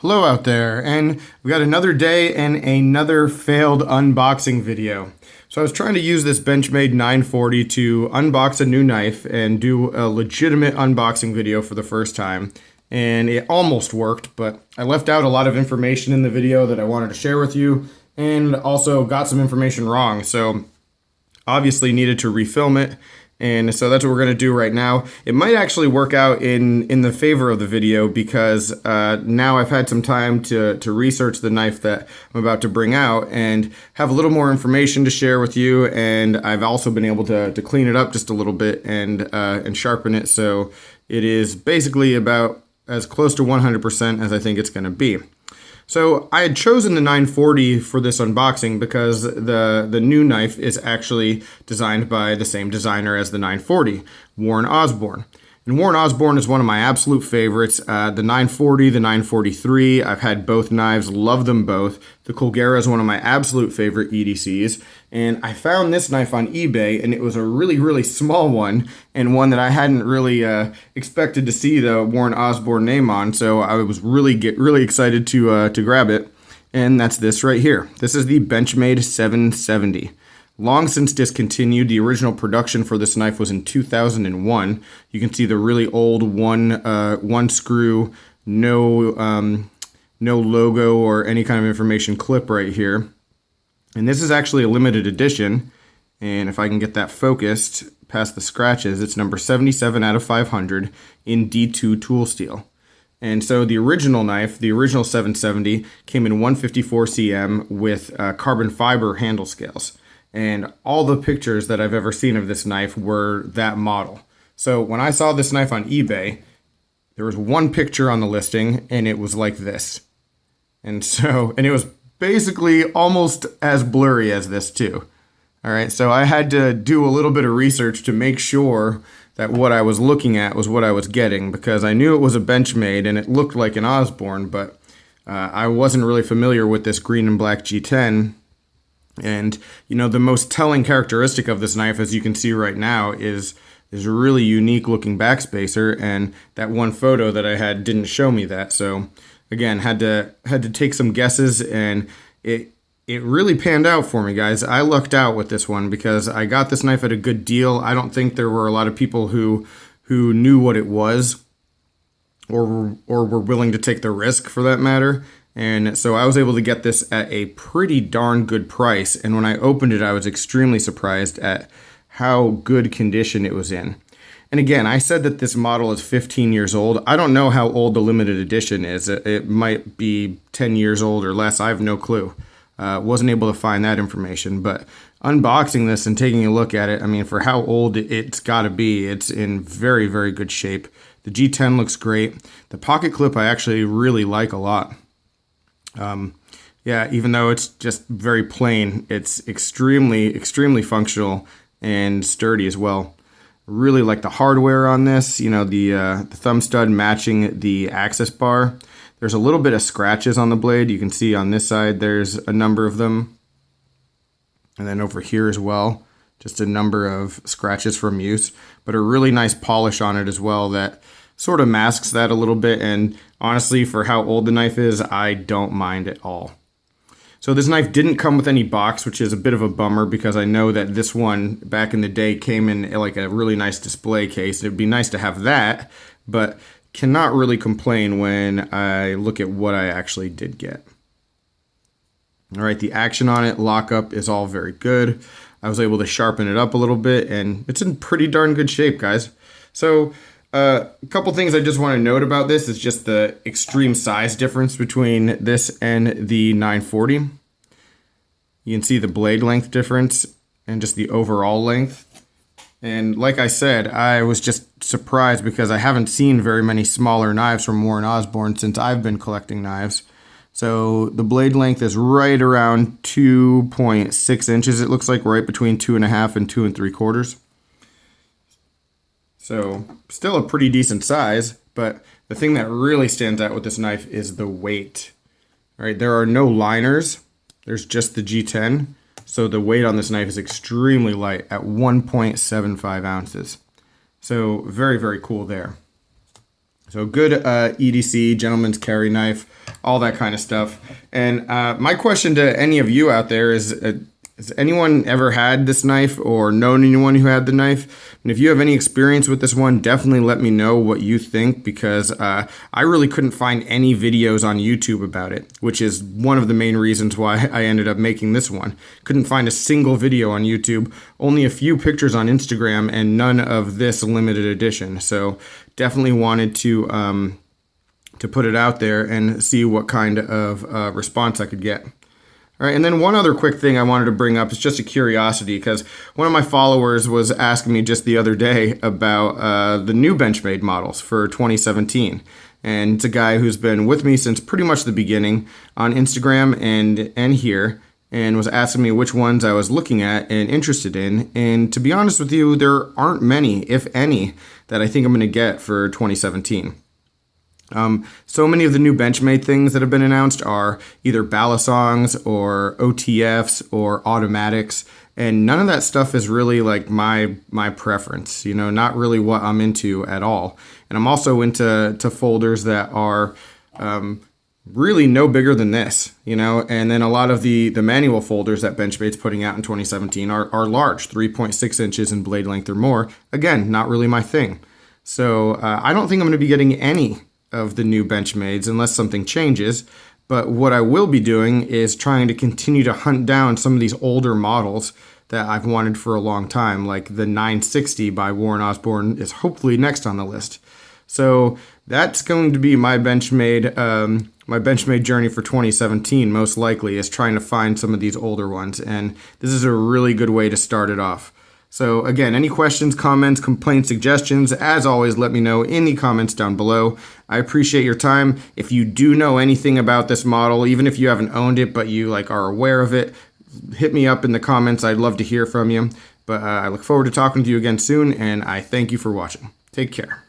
Hello out there, and we got another day and another failed unboxing video. So I was trying to use this Benchmade 940 to unbox a new knife and do a legitimate unboxing video for the first time. And it almost worked, but I left out a lot of information in the video that I wanted to share with you, and also got some information wrong. So obviously needed to refilm it. And so that's what we're going to do right now. It might actually work out in the favor of the video because now I've had some time to research the knife that I'm about to bring out and have a little more information to share with you. And I've also been able to clean it up just a little bit and sharpen it. So it is basically about as close to 100% as I think it's going to be. So I had chosen the 940 for this unboxing because the new knife is actually designed by the same designer as the 940, Warren Osborne. And Warren Osborne is one of my absolute favorites. The 940, the 943, I've had both knives, love them both. The Colgera is one of my absolute favorite EDCs. And I found this knife on eBay, and it was a really, really small one, and one that I hadn't really expected to see the Warren Osborne name on. So I was really excited to grab it. And that's this right here. This is the Benchmade 770. Long since discontinued. The original production for this knife was in 2001. You can see the really old one screw, no logo or any kind of information clip right here. And this is actually a limited edition. And if I can get that focused past the scratches, it's number 77 out of 500 in D2 tool steel. And so the original knife, the original 770, came in 154 cm with carbon fiber handle scales. And all the pictures that I've ever seen of this knife were that model. So when I saw this knife on eBay, there was one picture on the listing and it was like this. And it was basically almost as blurry as this too. All right, so I had to do a little bit of research to make sure that what I was looking at was what I was getting, because I knew it was a Benchmade and it looked like an Osborne, but I wasn't really familiar with this green and black G10. And, you know, the most telling characteristic of this knife, as you can see right now, is a really unique looking backspacer, and that one photo that I had didn't show me that. So again, had to take some guesses, and it really panned out for me, guys. I lucked out with this one because I got this knife at a good deal. I don't think there were a lot of people who knew what it was or were willing to take the risk, for that matter. And so I was able to get this at a pretty darn good price. And when I opened it, I was extremely surprised at how good condition it was in. And again, I said that this model is 15 years old. I don't know how old the limited edition is. It might be 10 years old or less. I have no clue. Wasn't able to find that information. But unboxing this and taking a look at it, I mean, for how old it's got to be, it's in very, very good shape. The G10 looks great. The pocket clip I actually really like a lot. Yeah, even though it's just very plain, it's extremely functional and sturdy as well. Really like the hardware on this. You know, the thumb stud matching the access bar. There's a little bit of scratches on the blade. You can see on this side there's a number of them. And then over here as well, just a number of scratches from use. But a really nice polish on it as well that sort of masks that a little bit. And honestly, for how old the knife is, I don't mind at all. So this knife didn't come with any box, which is a bit of a bummer because I know that this one back in the day came in like a really nice display case. It'd be nice to have that, but cannot really complain when I look at what I actually did get. All right, the action on it, lockup, is all very good. I was able to sharpen it up a little bit, and it's in pretty darn good shape, guys. So a couple things I just want to note about this is just the extreme size difference between this and the 940. You can see the blade length difference and just the overall length. And like I said, I was just surprised because I haven't seen very many smaller knives from Warren Osborne since I've been collecting knives. So the blade length is right around 2.6 inches. It looks like right between 2.5 and 2 3/4. So still a pretty decent size, but the thing that really stands out with this knife is the weight. All right, there are no liners. There's just the G10. So the weight on this knife is extremely light at 1.75 ounces. So very, very cool there. So good EDC, gentleman's carry knife, all that kind of stuff. And my question to any of you out there is, has anyone ever had this knife or known anyone who had the knife? And if you have any experience with this one, definitely let me know what you think, because I really couldn't find any videos on YouTube about it, which is one of the main reasons why I ended up making this one. Couldn't find a single video on YouTube, only a few pictures on Instagram, and none of this limited edition. So definitely wanted to put it out there and see what kind of response I could get. All right, and then one other quick thing I wanted to bring up is just a curiosity, because one of my followers was asking me just the other day about the new Benchmade models for 2017. And it's a guy who's been with me since pretty much the beginning on Instagram and here, and was asking me which ones I was looking at and interested in. And to be honest with you, there aren't many, if any, that I think I'm going to get for 2017. So many of the new Benchmade things that have been announced are either balisongs or OTFs or automatics, and none of that stuff is really like my preference, you know, not really what I'm into at all. And I'm also into folders that are really no bigger than this, you know, and then a lot of the manual folders that Benchmade's putting out in 2017 are large, 3.6 inches in blade length or more. Again, not really my thing. So I don't think I'm going to be getting any of the new Benchmades unless something changes. But what I will be doing is trying to continue to hunt down some of these older models that I've wanted for a long time, like the 960 by Warren Osborne is hopefully next on the list. So that's going to be my Benchmade journey for 2017, most likely, is trying to find some of these older ones. And this is a really good way to start it off. So again, any questions, comments, complaints, suggestions, as always, let me know in the comments down below. I appreciate your time. If you do know anything about this model, even if you haven't owned it, but you are aware of it, hit me up in the comments. I'd love to hear from you. But I look forward to talking to you again soon, and I thank you for watching. Take care.